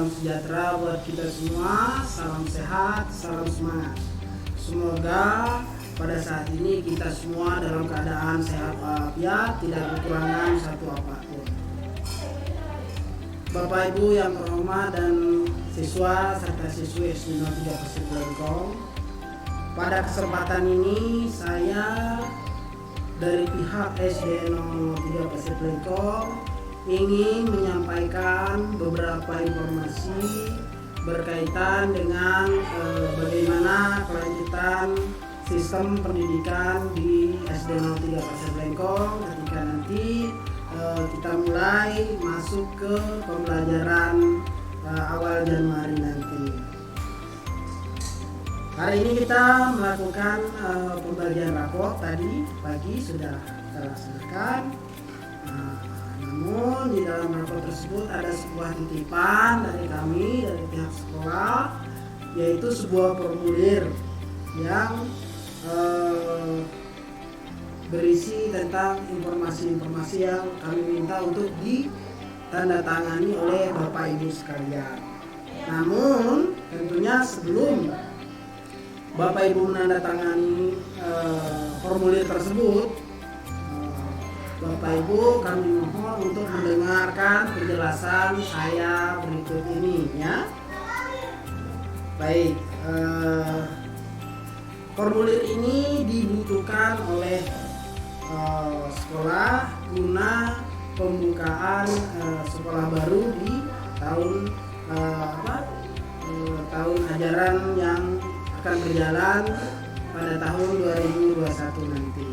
salam sejahtera buat kita semua, salam sehat, salam semangat. Semoga pada saat ini kita semua dalam keadaan sehat walafiat, tidak kekurangan satu apapun. Bapak Ibu yang terhormat dan siswa serta siswi SD 03 Persib Lengkong, pada kesempatan ini saya dari pihak SD 03 Persib Lengkong ingin menyampaikan beberapa informasi berkaitan dengan bagaimana kelanjutan sistem pendidikan di SD 03 Persib Lengkong ketika nanti kita mulai masuk ke pembelajaran awal Januari nanti. Hari ini kita melakukan pembagian rapor tadi pagi sudah kita laksanakan. Namun di dalam rapor tersebut ada sebuah titipan dari kami, dari pihak sekolah, yaitu sebuah formulir yang berisi tentang informasi-informasi yang kami minta untuk ditandatangani oleh Bapak Ibu sekalian. Namun tentunya sebelum Bapak Ibu menandatangani formulir tersebut, Bapak Ibu kami mohon untuk mendengarkan penjelasan saya berikut ini ya. Baik, formulir ini dibutuhkan oleh sekolah guna pembukaan sekolah baru di tahun ajaran yang akan berjalan pada tahun 2021 nanti.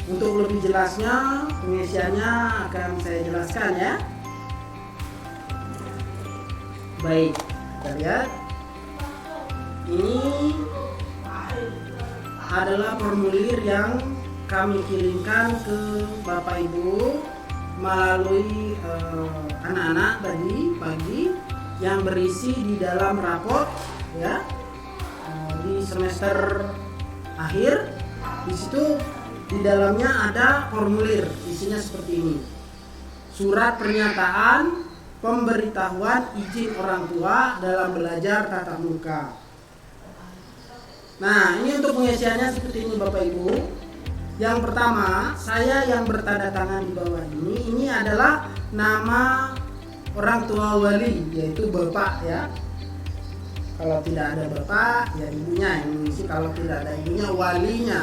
Untuk lebih jelasnya, pengisiannya akan saya jelaskan ya. Baik, kita lihat. Ini adalah formulir yang kami kirimkan ke Bapak Ibu melalui anak-anak tadi pagi yang berisi di dalam raport ya. Di semester akhir di situ di dalamnya ada formulir, isinya seperti ini. Surat pernyataan pemberitahuan izin orang tua dalam belajar tatap muka. Nah, ini untuk pengisiannya seperti ini Bapak Ibu. Yang pertama, saya yang bertanda tangan di bawah ini adalah nama orang tua wali, yaitu Bapak ya. Kalau tidak ada Bapak, ya ibunya yang mengisi. Kalau tidak ada ibunya, walinya.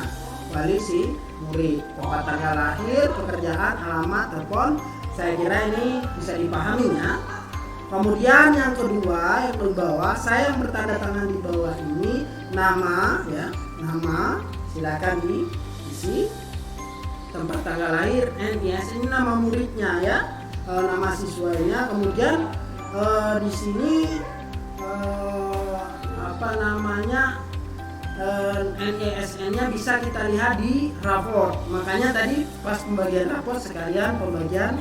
Wali si murid, tempat tanggal lahir, pekerjaan, alamat, telepon. Saya kira ini bisa dipahami ya. Kemudian yang kedua, yang di bawah, saya yang bertanda tangan di bawah ini nama ya, nama silakan diisi, tempat tanggal lahir, NIS, ini nama muridnya ya, nama siswanya. Kemudian di sini NISN-nya bisa kita lihat di raport. Makanya tadi pas pembagian raport sekalian pembagian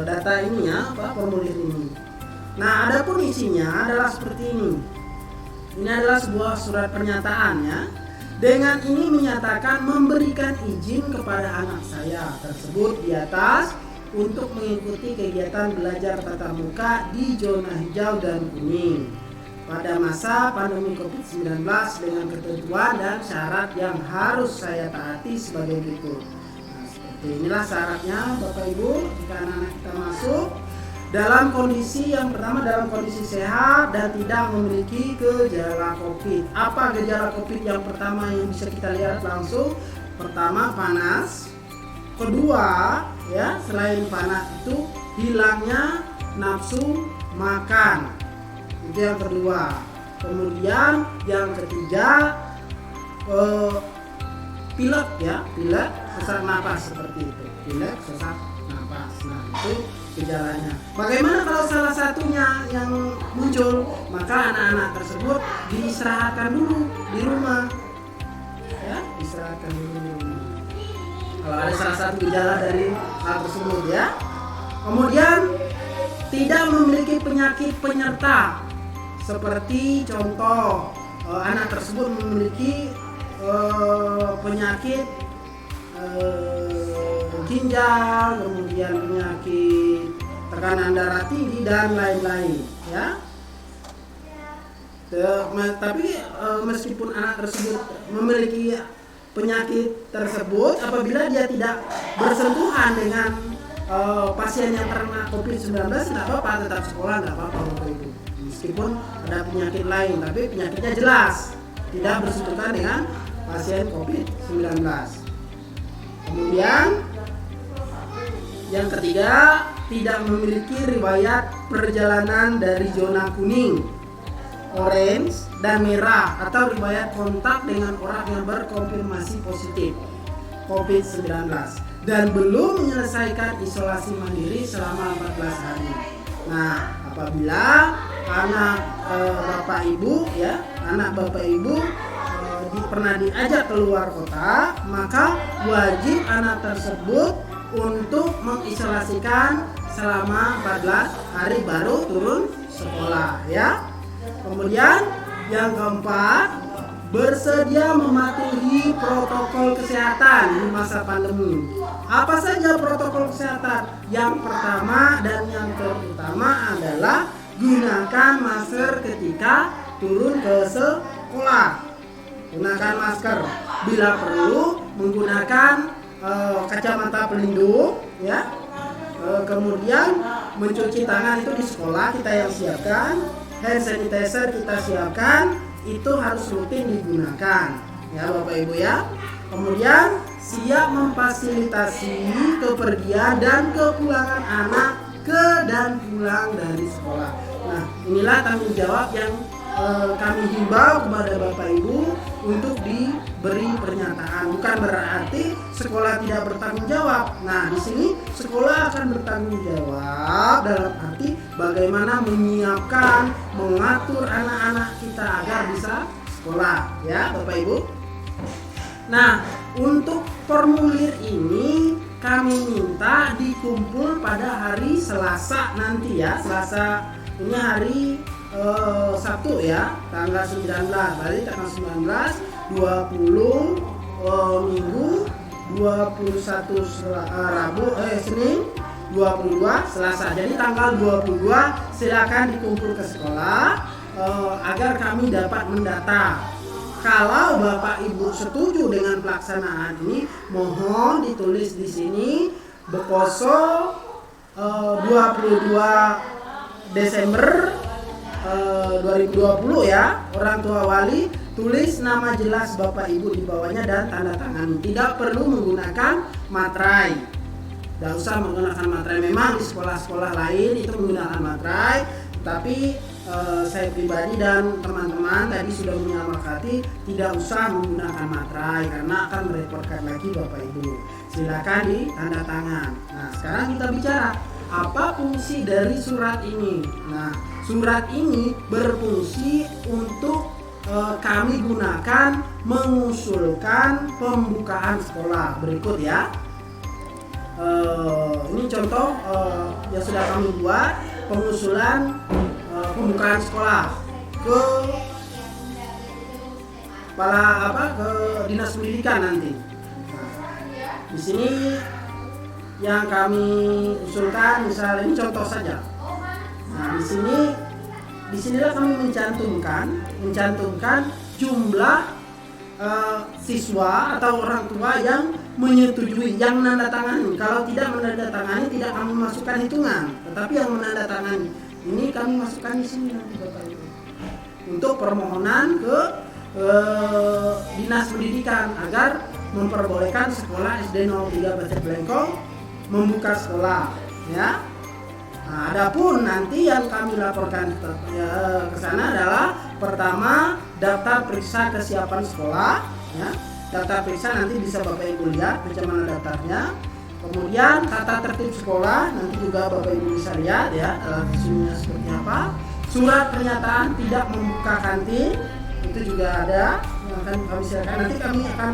data ini ya, formulir ini. Nah, adapun isinya adalah seperti ini. Ini adalah sebuah surat pernyataan ya. Dengan ini menyatakan memberikan izin kepada anak saya tersebut di atas untuk mengikuti kegiatan belajar tatap muka di zona hijau dan kuning pada masa pandemi COVID-19 dengan ketentuan dan syarat yang harus saya taati sebagai berikut. Nah, seperti inilah syaratnya Bapak Ibu jika anak-anak kita masuk dalam kondisi yang pertama, dalam kondisi sehat dan tidak memiliki gejala COVID. Apa gejala COVID yang pertama yang bisa kita lihat langsung? Pertama, panas. Kedua, ya, selain panas itu hilangnya nafsu makan. Itu yang kedua. Kemudian yang ketiga, pilek ya, pilek, sesak napas seperti itu. Pilek, sesak napas. Nah, itu gejalanya. Bagaimana kalau salah satunya yang muncul? Maka anak-anak tersebut diistirahatkan dulu di rumah. Ya, istirahatkan dulu di rumah. Kalau ada salah satu gejala dari hal tersebut ya. Kemudian tidak memiliki penyakit penyerta. Seperti contoh anak tersebut memiliki penyakit ginjal, kemudian penyakit tekanan darah tinggi dan lain-lain, ya. Tapi meskipun anak tersebut memiliki penyakit tersebut, apabila dia tidak bersentuhan dengan pasien yang terkena COVID-19, tidak apa-apa, tetap sekolah, tidak apa-apa Bapak Ibu. Meskipun ada penyakit lain, tapi penyakitnya jelas tidak bersentuhan dengan pasien COVID-19. Kemudian yang ketiga, tidak memiliki riwayat perjalanan dari zona kuning, orange, dan merah, atau riwayat kontak dengan orang yang berkonfirmasi positif COVID-19 dan belum menyelesaikan isolasi mandiri selama 14 hari. Nah, apabila anak Bapak Ibu pernah diajak keluar kota, maka wajib anak tersebut untuk mengisolasikan selama 14 hari baru turun sekolah, ya. Kemudian yang keempat, bersedia mematuhi protokol kesehatan di masa pandemi. Apa saja protokol kesehatan? Yang pertama dan yang terutama adalah gunakan masker ketika turun ke sekolah. Gunakan masker. Bila perlu menggunakan kacamata pelindung, ya. Kemudian mencuci tangan itu di sekolah kita yang siapkan. Hand sanitizer kita siapkan, itu harus rutin digunakan, ya Bapak Ibu ya. Kemudian siap memfasilitasi kepergian dan kepulangan anak ke dan pulang dari sekolah. Nah, inilah tanggung jawab yang kami himbau kepada Bapak Ibu untuk diberi pernyataan. Bukan berarti sekolah tidak bertanggung jawab. Nah, di sini sekolah akan bertanggung jawab dalam arti bagaimana menyiapkan, mengatur anak-anak kita agar bisa sekolah, ya Bapak Ibu. Nah, untuk formulir ini kami minta dikumpul pada hari Selasa nanti, ya. Selasa ini hari Sabtu, ya, tanggal 19, berarti tanggal 19, 20 Minggu, 21 Rabu, Senin, 22 Selasa. Jadi tanggal 22 silakan dikumpul ke sekolah agar kami dapat mendata. Kalau Bapak Ibu setuju dengan pelaksanaan ini, mohon ditulis di sini Bekoso 22 Desember 2020, ya. Orang tua wali tulis nama jelas Bapak Ibu di bawahnya dan tanda tangan. Tidak perlu menggunakan materai. Tidak usah menggunakan materai. Memang di sekolah-sekolah lain itu menggunakan materai, tapi saya pribadi dan teman-teman tadi sudah menyepakati tidak usah menggunakan materai karena akan merepotkan lagi Bapak Ibu. Silakan di tanda tangan. Nah, sekarang kita bicara apa fungsi dari surat ini. Nah, surat ini berfungsi untuk kami gunakan mengusulkan pembukaan sekolah. Berikut, ya. Ini contoh yang sudah kami buat, pengusulan pembukaan sekolah ke ke dinas pendidikan nanti. Nah, di sini yang kami usulkan, misalnya ini contoh saja. Nah, disinilah kami mencantumkan jumlah siswa atau orang tua yang menyetujui, yang menandatangani. Kalau tidak menandatangani, tidak kami masukkan hitungan. Tetapi yang menandatangani ini kami masukkan di sini nanti Bapak Ibu. Untuk permohonan ke dinas pendidikan agar memperbolehkan sekolah SD 03 Bacet Blengkong membuka sekolah, ya. Nah, adapun nanti yang kami laporkan ke sana adalah pertama daftar periksa kesiapan sekolah, ya. Daftar periksa nanti bisa Bapak Ibu lihat bagaimana daftarnya. Kemudian tata tertib sekolah nanti juga Bapak Ibu bisa lihat, ya, isinya seperti apa. Surat pernyataan tidak membuka kantin itu juga ada yang akan kami silakan. Nanti kami akan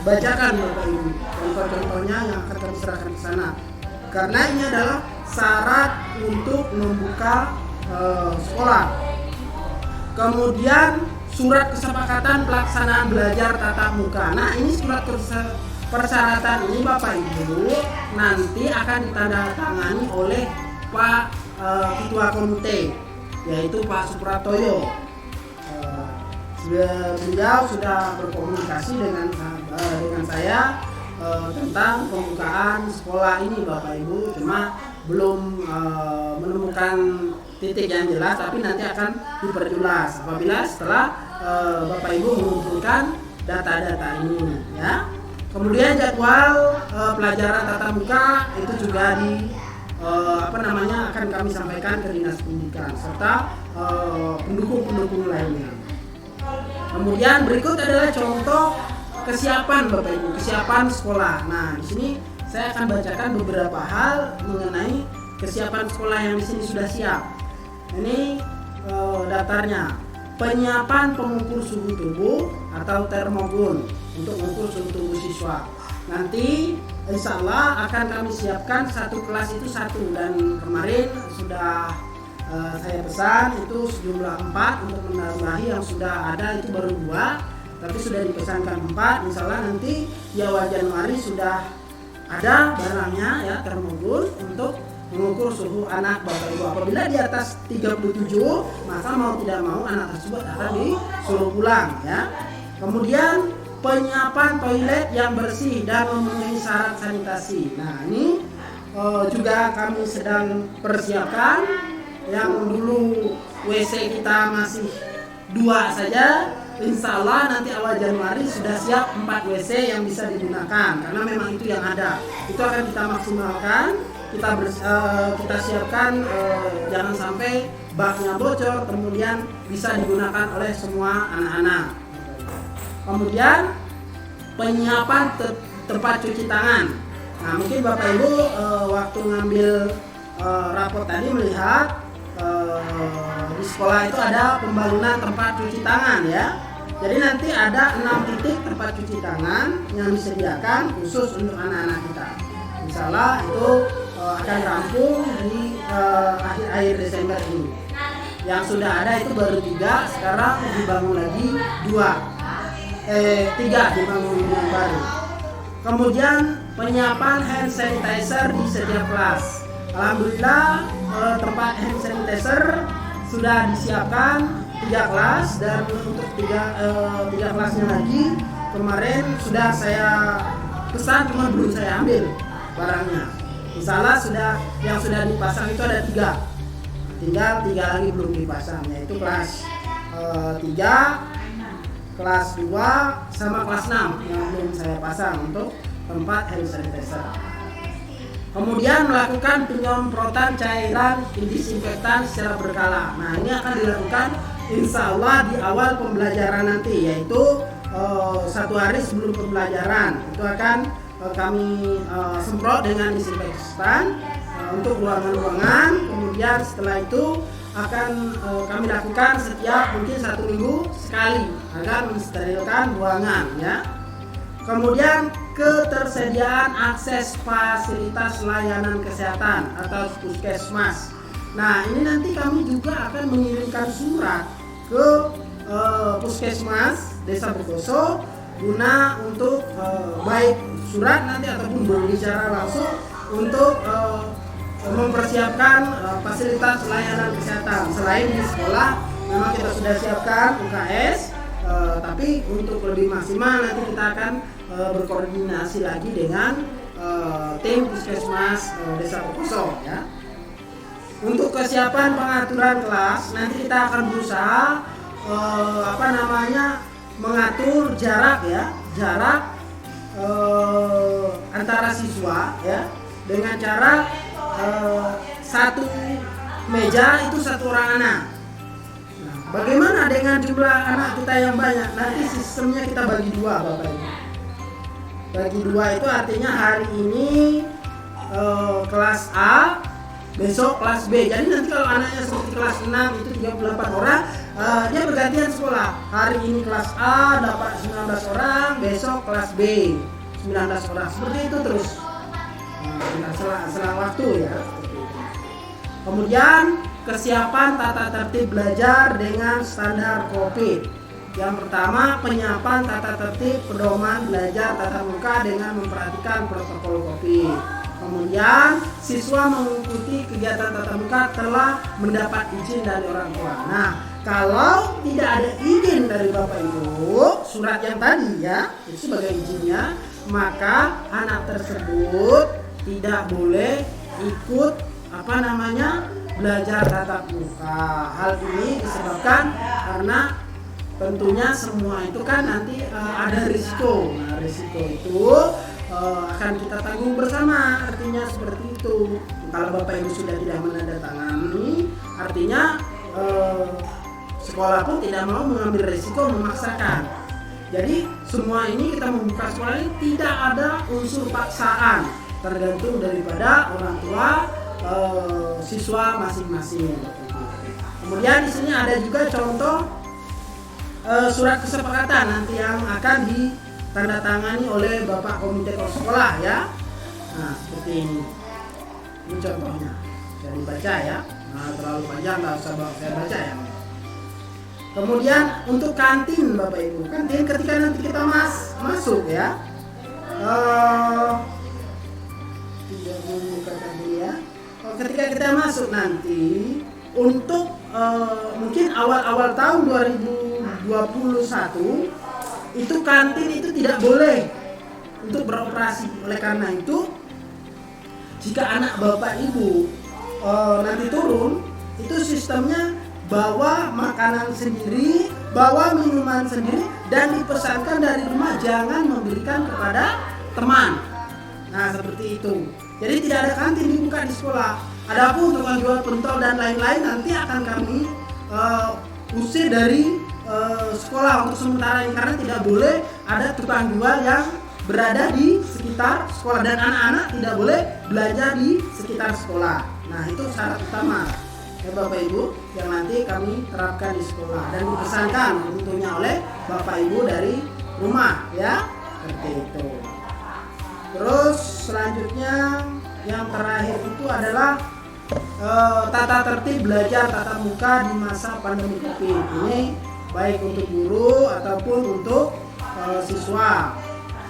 bacakan Bapak Ibu contoh-contohnya yang akan kami serahkan ke sana. Karena ini adalah syarat untuk membuka sekolah. Kemudian surat kesepakatan pelaksanaan belajar tatap muka. Nah, ini surat persyaratan ini Bapak Ibu nanti akan ditandatangani oleh Pak Ketua Komite, yaitu Pak Supratoyo. Beliau sudah berkomunikasi dengan saya tentang pembukaan sekolah ini, Bapak Ibu, cuma belum menemukan titik yang jelas, tapi nanti akan diperjelas apabila setelah Bapak Ibu mengumpulkan data-data ini, ya. Kemudian jadwal pelajaran tatap muka itu juga akan kami sampaikan ke Dinas Pendidikan serta pendukung-pendukung lainnya. Kemudian berikut adalah contoh kesiapan Bapak Ibu, kesiapan sekolah. Nah, di sini saya akan bacakan beberapa hal mengenai kesiapan sekolah yang di sini sudah siap. Ini daftarnya. Penyiapan pengukur suhu tubuh atau termogun untuk mengukur suhu tubuh siswa. Nanti insya Allah akan kami siapkan satu kelas itu satu, dan kemarin sudah saya pesan itu sejumlah 4 untuk menambahi yang sudah ada itu baru 2, tapi sudah dipesankan 4. Insya Allah nanti di awal Januari sudah ada barangnya, ya, termogun untuk mengukur suhu anak Bapak Ibu. Apabila di atas 37, maka mau tidak mau anak tersebut akan disuruh pulang, ya. Kemudian penyiapan toilet yang bersih dan memenuhi syarat sanitasi. Nah, ini juga kami sedang persiapkan. Yang dulu WC kita masih 2 saja, insya Allah nanti awal Januari sudah siap 4 WC yang bisa digunakan, karena memang itu yang ada. Itu akan kita maksimalkan, kita siapkan, jangan sampai baknya bocor kemudian bisa digunakan oleh semua anak-anak. Kemudian penyiapan tempat cuci tangan. Nah, mungkin Bapak Ibu waktu ngambil rapor tadi melihat di sekolah itu ada pembangunan tempat cuci tangan, ya. Jadi nanti ada 6 titik tempat cuci tangan yang disediakan khusus untuk anak-anak kita. Insya Allah itu akan rampung di akhir Desember ini. Yang sudah ada itu baru 3, sekarang dibangun lagi 3 dibangun yang baru. Kemudian penyiapan hand sanitizer di setiap kelas. Alhamdulillah tempat hand sanitizer sudah disiapkan 3 kelas, dan untuk 3 kelasnya lagi kemarin sudah saya pesan, cuma belum saya ambil barangnya. Misalnya yang sudah dipasang itu ada 3, tinggal 3 lagi belum dipasang, yaitu kelas 3, kelas 2 sama kelas 6 yang belum saya pasang untuk tempat hand sanitizer. Kemudian melakukan penyemprotan cairan disinfektan secara berkala. Nah, ini akan dilakukan insya Allah di awal pembelajaran nanti, yaitu 1 hari sebelum pembelajaran. Itu akan kami semprot dengan disinfektan untuk ruangan-ruangan. Kemudian setelah itu akan kami lakukan setiap mungkin 1 minggu sekali agar mensterilkan ruangan, ya. Kemudian ketersediaan akses fasilitas layanan kesehatan atau puskesmas. Nah, ini nanti kami juga akan mengirimkan surat ke puskesmas Desa Bogoso guna untuk baik surat nanti ataupun berbicara langsung untuk mempersiapkan fasilitas layanan kesehatan. Selain di sekolah memang kita sudah siapkan UKS, tapi untuk lebih maksimal nanti kita akan berkoordinasi lagi dengan tim puskesmas Desa Bogoso, ya. Untuk kesiapan pengaturan kelas nanti kita akan berusaha mengatur jarak, ya, antara siswa, ya, dengan cara 1 meja itu 1 orang anak. Nah, bagaimana dengan jumlah anak kita yang banyak? Nanti sistemnya kita bagi 2, Bapak Ibu. Bagi 2 itu artinya hari ini kelas A, besok kelas B. Jadi nanti kalau anaknya seperti kelas 6 itu 38 orang, dia bergantian sekolah. Hari ini kelas A dapat 19 orang, besok kelas B 19 orang. Seperti itu terus. Selang waktu, ya. Kemudian kesiapan tata tertib belajar dengan standar COVID. Yang pertama, penyiapan tata tertib pedoman belajar tatap muka dengan memperhatikan protokol COVID. Kemudian siswa mengikuti kegiatan tatap muka telah mendapat izin dari orang tua. Nah, kalau tidak ada izin dari Bapak Ibu, surat yang tadi ya, itu sebagai izinnya, maka anak tersebut tidak boleh ikut belajar tatap muka. Hal ini disebabkan karena tentunya semua itu kan nanti ada risiko. Nah, risiko itu akan kita tanggung bersama, artinya seperti itu. Kalau Bapak Ibu sudah tidak menandatangani, artinya sekolah pun tidak mau mengambil risiko memaksakan. Jadi semua ini kita membuka sekolah ini tidak ada unsur paksaan, tergantung daripada orang tua siswa masing-masing. Kemudian di sini ada juga contoh surat kesepakatan nanti yang akan ditandatangani oleh Bapak Komite Sekolah ya. Nah, seperti ini. Ini contohnya. Bisa dibaca ya. Nah, terlalu panjang nggak usah saya baca ya. Kemudian untuk kantin Bapak Ibu, kantin ketika nanti kita masuk ya. Tidak membuka kantin ya. Ketika kita masuk nanti untuk mungkin awal-awal tahun 2021 itu kantin itu tidak boleh untuk beroperasi. Oleh karena itu jika anak Bapak Ibu nanti turun, itu sistemnya bawa makanan sendiri, bawa minuman sendiri, dan dipesankan dari rumah, jangan memberikan kepada teman. Nah, seperti itu. Jadi tidak ada kantin dibuka di sekolah. Adapun tukang jual pentol dan lain-lain nanti akan kami usir dari sekolah untuk sementara ini, karena tidak boleh ada tukang jual yang berada di sekitar sekolah dan anak-anak tidak boleh belanja di sekitar sekolah. Nah, itu syarat utama ya Bapak Ibu yang nanti kami terapkan di sekolah dan dipesankan tentunya oleh Bapak Ibu dari rumah ya, seperti itu. Terus selanjutnya yang terakhir itu adalah tata tertib belajar tatap muka di masa pandemi Covid. Ini baik untuk guru ataupun untuk siswa.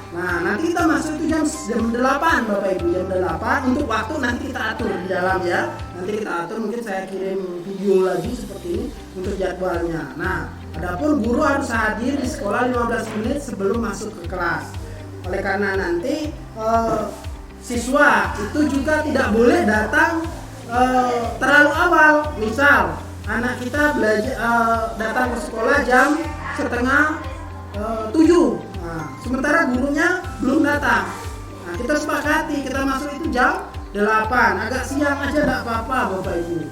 Nah, nanti kita masuk itu jam 8 Bapak Ibu, jam 8 untuk waktu nanti kita atur di dalam ya. Nanti kita atur, mungkin saya kirim video lagi seperti ini untuk jadwalnya. Nah, adapun guru harus hadir di sekolah 15 menit sebelum masuk ke kelas. Oleh karena nanti siswa itu juga tidak boleh datang terlalu awal. Misal anak kita datang ke sekolah jam setengah 7. Nah, sementara gurunya belum datang. Nah, kita sepakati kita masuk itu jam 8. Agak siang aja tidak apa-apa Bapak Ibu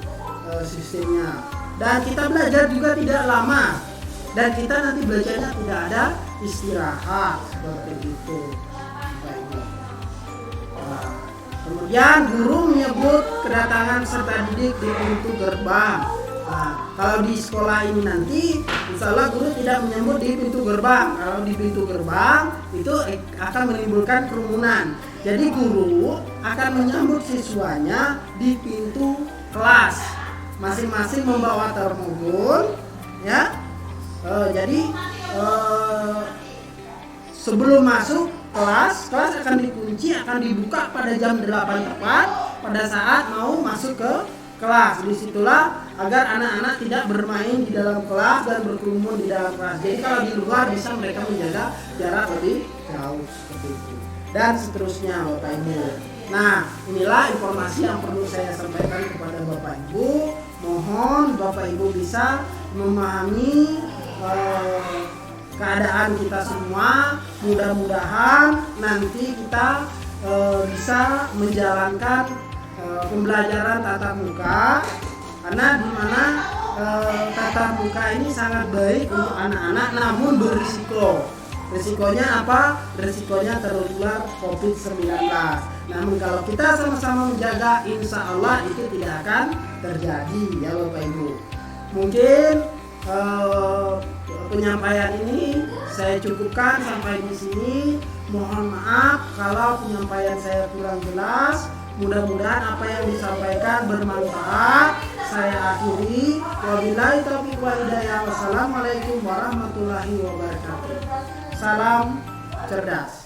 sistemnya. Dan kita belajar juga tidak lama. Dan kita nanti belajarnya tidak ada istirahat seperti itu Bapak Ibu. Nah, kemudian guru menyebut kedatangan serta didik di pintu gerbang. Nah, kalau di sekolah ini nanti insya Allah guru tidak menyebut di pintu gerbang. Kalau di pintu gerbang itu akan menimbulkan kerumunan. Jadi guru akan menyambut siswanya di pintu kelas. Masing-masing membawa termogun ya. Jadi sebelum masuk kelas akan dikunci, akan dibuka pada jam 8 tepat pada saat mau masuk ke kelas. Disitulah agar anak-anak tidak bermain di dalam kelas dan berkerumun di dalam kelas. Jadi kalau di luar bisa mereka menjaga jarak lebih jauh seperti itu. Dan seterusnya Bapak Ibu. Nah, inilah informasi yang perlu saya sampaikan kepada Bapak Ibu. Mohon Bapak Ibu bisa memahami keadaan kita semua. Mudah-mudahan nanti kita bisa menjalankan pembelajaran tatap muka, karena di mana tatap muka ini sangat baik untuk anak-anak, namun berisiko. Risikonya apa? Risikonya tertular COVID-19. Namun kalau kita sama-sama menjaga, insya Allah itu tidak akan terjadi ya Bapak Ibu. Mungkin penyampaian ini saya cukupkan sampai di sini. Mohon maaf kalau penyampaian saya kurang jelas. Mudah-mudahan apa yang disampaikan bermanfaat. Saya akhiri. Wabillahi taufiq wal hidayah. Wassalamualaikum warahmatullahi wabarakatuh. Salam cerdas.